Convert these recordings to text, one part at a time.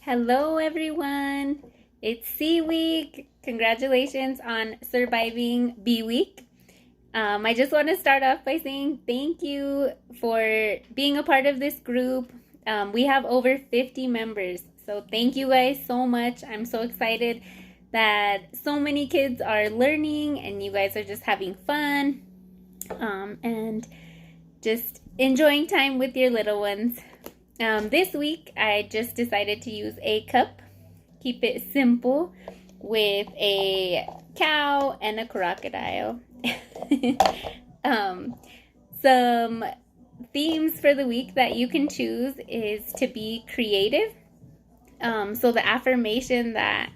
Hello, everyone. It's C Week. Congratulations on surviving B Week. I just want to start off by saying thank you for being a part of this group. We have over 50 members, so thank you guys so much. I'm so excited that so many kids are learning and you guys are just having fun and just enjoying time with your little ones. This week, I just decided to use a cup, keep it simple, with a cow and a crocodile. Some themes for the week that you can choose is to be creative. So the affirmation that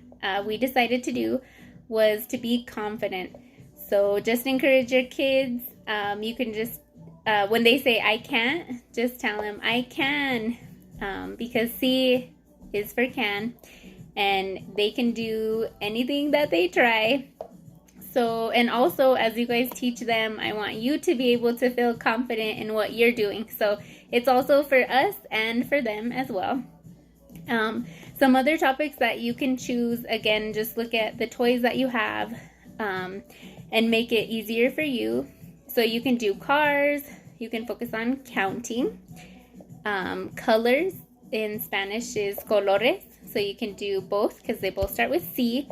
we decided to do was to be confident. So just encourage your kids. You can just when they say I can't, just tell them I can, because C is for can, and they can do anything that they try. So, and also as you guys teach them, I want you to be able to feel confident in what you're doing. So it's also for us and for them as well. Some other topics that you can choose, again, just look at the toys that you have and make it easier for you. So you can do cars, you can focus on counting. Colors in Spanish is colores, so you can do both because they both start with C.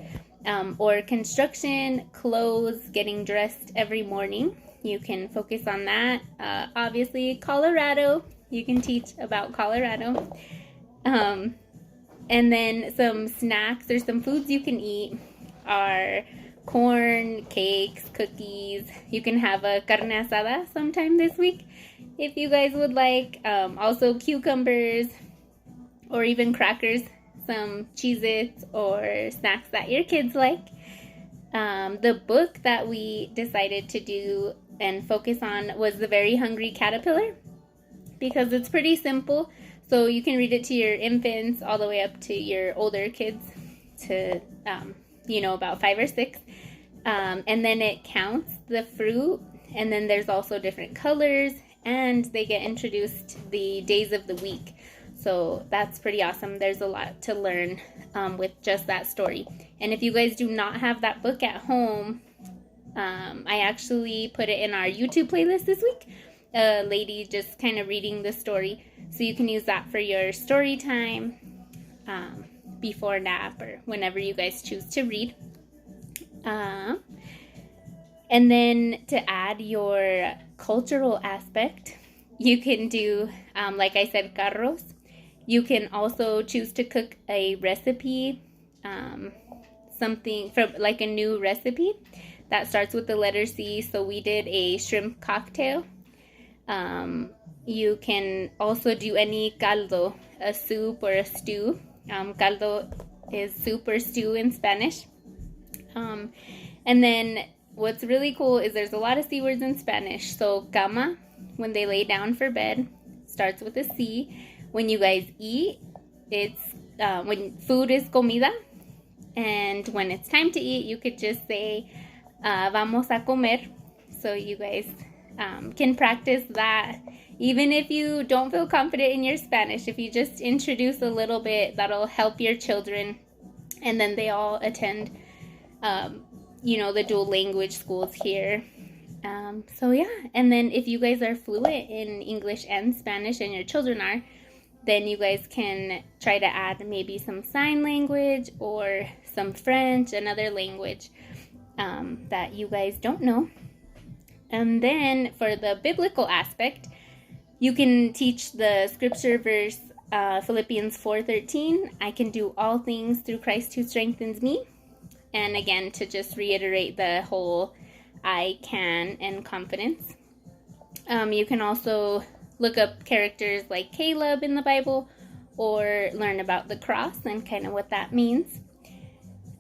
Or construction, clothes, getting dressed every morning. You can focus on that. Obviously, Colorado, you can teach about Colorado. And then some snacks or some foods you can eat are corn, cakes, cookies. You can have a carne asada sometime this week if you guys would like. Also cucumbers or even crackers, some Cheez-Its or snacks that your kids like. The book that we decided to do and focus on was The Very Hungry Caterpillar, because it's pretty simple. So you can read it to your infants all the way up to your older kids to about 5 or 6. And then it counts the fruit, and then there's also different colors, and they get introduced the days of the week. So that's pretty awesome. There's a lot to learn with just that story. And if you guys do not have that book at home, I actually put it in our YouTube playlist this week. A lady just kind of reading the story. So you can use that for your story time before nap or whenever you guys choose to read. And then to add your cultural aspect, you can do, like I said, carros. You can also choose to cook a recipe, something from like a new recipe that starts with the letter C. So we did a shrimp cocktail. You can also do any caldo, a soup or a stew. Caldo is soup or stew in Spanish. And then what's really cool is there's a lot of C words in Spanish. So cama, when they lay down for bed, starts with a C. When you guys eat, it's when food is comida. And when it's time to eat, you could just say vamos a comer. So you guys can practice that. Even if you don't feel confident in your Spanish, if you just introduce a little bit, that'll help your children. And then they all attend the dual language schools here. So yeah, and then if you guys are fluent in English and Spanish and your children are, then you guys can try to add maybe some sign language or some French, another language that you guys don't know. And then for the biblical aspect, you can teach the scripture verse, Philippians 4:13. I can do all things through Christ who strengthens me. And again, to just reiterate the whole I can and confidence. You can also look up characters like Caleb in the Bible or learn about the cross and kind of what that means.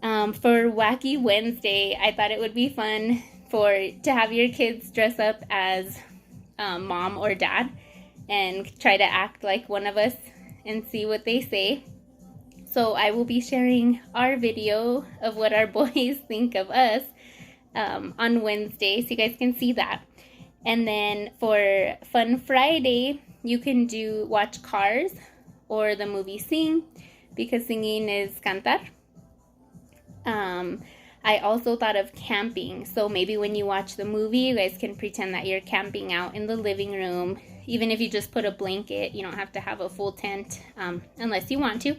For Wacky Wednesday, I thought it would be fun to have your kids dress up as mom or dad and try to act like one of us and see what they say. So I will be sharing our video of what our boys think of us on Wednesday, so you guys can see that. And then for Fun Friday, you can watch Cars or the movie Sing. because singing is cantar. I also thought of camping. So maybe when you watch the movie, you guys can pretend that you're camping out in the living room. Even if you just put a blanket, you don't have to have a full tent unless you want to.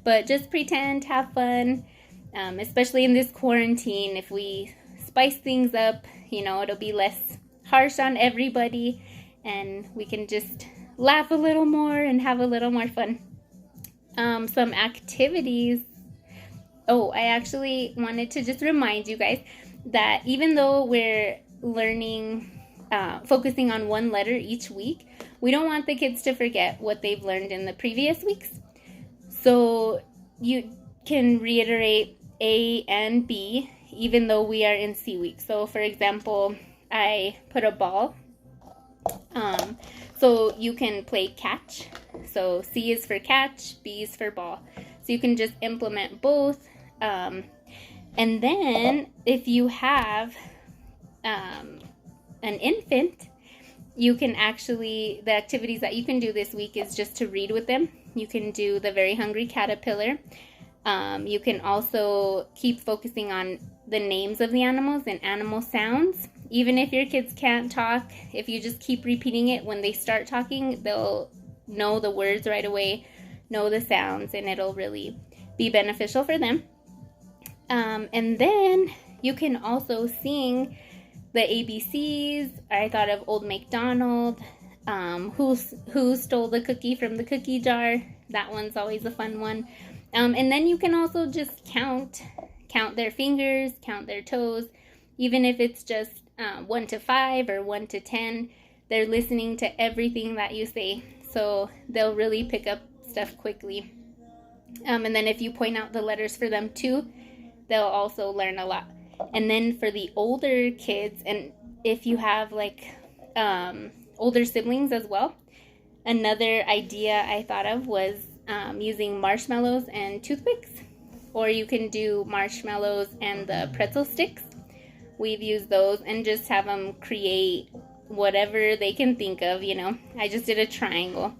But just pretend, have fun, especially in this quarantine. If we spice things up, it'll be less harsh on everybody, and we can just laugh a little more and have a little more fun. Some activities. Oh, I actually wanted to just remind you guys that even though we're learning, focusing on one letter each week, we don't want the kids to forget what they've learned in the previous weeks. So you can reiterate A and B, even though we are in C week. So for example, I put a ball. So you can play catch. So C is for catch, B is for ball. So you can just implement both. And then if you have an infant, you can actually, the activities that you can do this week is just to read with them. You can do the Very Hungry Caterpillar. You can also keep focusing on the names of the animals and animal sounds. Even if your kids can't talk, if you just keep repeating it, when they start talking, they'll know the words right away, know the sounds, and it'll really be beneficial for them. And then you can also sing the ABCs. I thought of Old MacDonald, who stole the cookie from the cookie jar. That one's always a fun one. And then you can also just count their fingers, count their toes, even if it's just 1 to 5 or 1 to 10. They're listening to everything that you say, so they'll really pick up stuff quickly. And then if you point out the letters for them too, they'll also learn a lot. And then for the older kids, and if you have like older siblings as well, another idea I thought of was using marshmallows and toothpicks, or you can do marshmallows and the pretzel sticks. We've used those and just have them create whatever they can think of. I just did a triangle.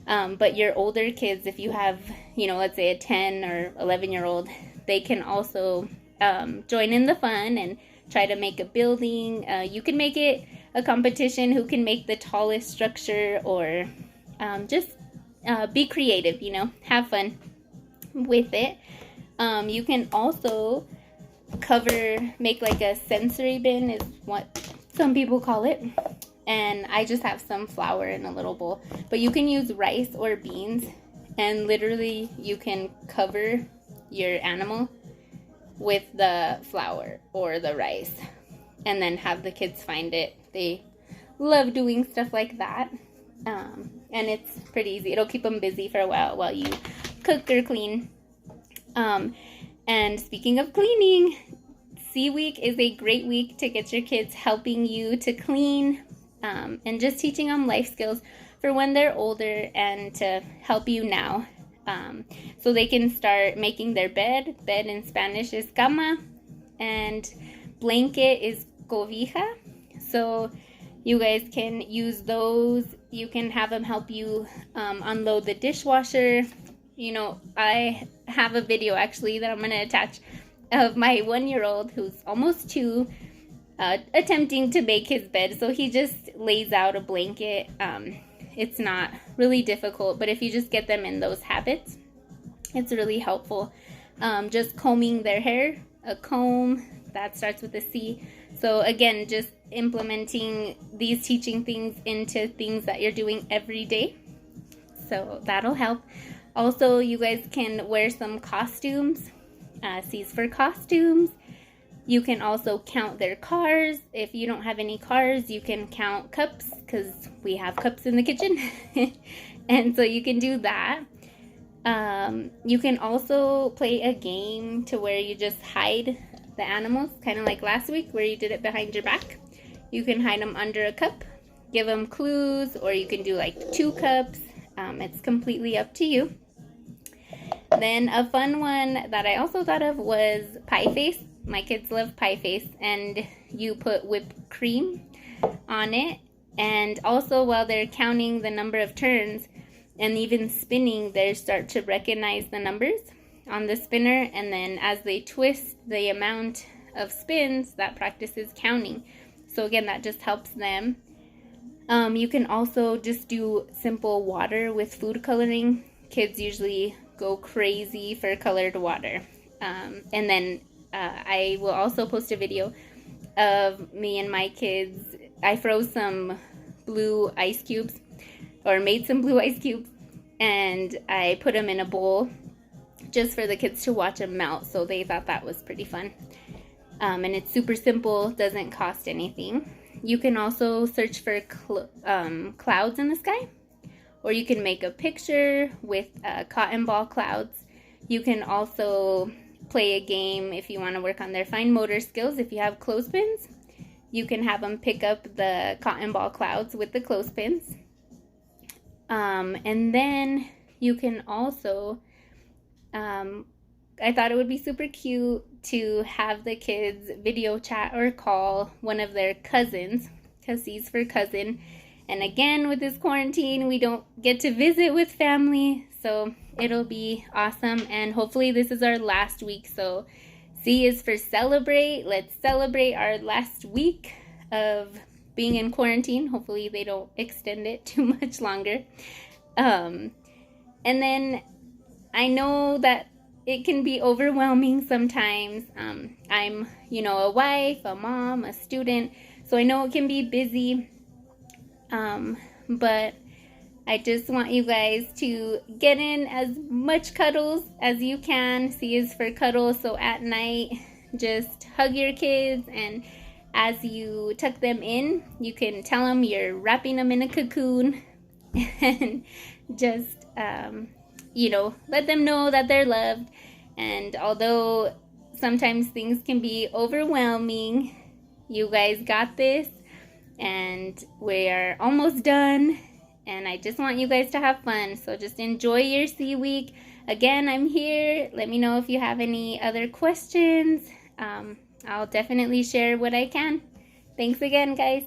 But your older kids, if you have, let's say a 10 or 11-year-old, they can also join in the fun and try to make a building. You can make it a competition who can make the tallest structure, or just be creative, have fun with it. You can also make like a sensory bin is what some people call it. And I just have some flour in a little bowl. But you can use rice or beans, and literally you can cover your animal with the flour or the rice and then have the kids find it. They love doing stuff like that. And it's pretty easy. It'll keep them busy for a while you cook or clean. And speaking of cleaning, C week is a great week to get your kids helping you to clean, and just teaching them life skills for when they're older and to help you now. So they can start making their bed. Bed in Spanish is cama, and blanket is cobija. So you guys can use those. You can have them help you unload the dishwasher. I have a video actually that I'm going to attach of my 1-year-old who's almost 2, attempting to make his bed. So he just lays out a blanket. It's not really difficult, but if you just get them in those habits, it's really helpful. Just combing their hair, a comb, that starts with a C. So again, just implementing these teaching things into things that you're doing every day. So that'll help. Also, you guys can wear some costumes. C's for costumes. You can also count their cars. If you don't have any cars, you can count cups, because we have cups in the kitchen. And so you can do that. You can also play a game to where you just hide the animals, kind of like last week where you did it behind your back. You can hide them under a cup, give them clues, or you can do like 2 cups. It's completely up to you. Then a fun one that I also thought of was pie face. My kids love pie face, and you put whipped cream on it. And also, while they're counting the number of turns, And even spinning, they start to recognize the numbers on the spinner, and then as they twist the amount of spins, that practices counting. So again, that just helps them. You can also just do simple water with food coloring. Kids usually go crazy for colored water. And then I will also post a video of me and my kids. I froze some blue ice cubes, or made some blue ice cubes, and I put them in a bowl just for the kids to watch them melt. So they thought that was pretty fun. And it's super simple, doesn't cost anything. You can also search for clouds in the sky, or you can make a picture with cotton ball clouds. You can also play a game if you want to work on their fine motor skills. If you have clothespins, you can have them pick up the cotton ball clouds with the clothespins. And then you can also, I thought it would be super cute to have the kids video chat or call one of their cousins, because C's for cousin. And again, with this quarantine, we don't get to visit with family, so it'll be awesome. And hopefully this is our last week. So C is for celebrate. Let's celebrate our last week of being in quarantine. Hopefully they don't extend it too much longer. And then I know that it can be overwhelming sometimes. I'm, a wife, a mom, a student, so I know it can be busy. But I just want you guys to get in as much cuddles as you can. C is for cuddles, so at night, just hug your kids, and as you tuck them in, you can tell them you're wrapping them in a cocoon, and just, let them know that they're loved. And although sometimes things can be overwhelming, you guys got this, and we are almost done. And I just want you guys to have fun. So just enjoy your C week. Again, I'm here. Let me know if you have any other questions. I'll definitely share what I can. Thanks again, guys.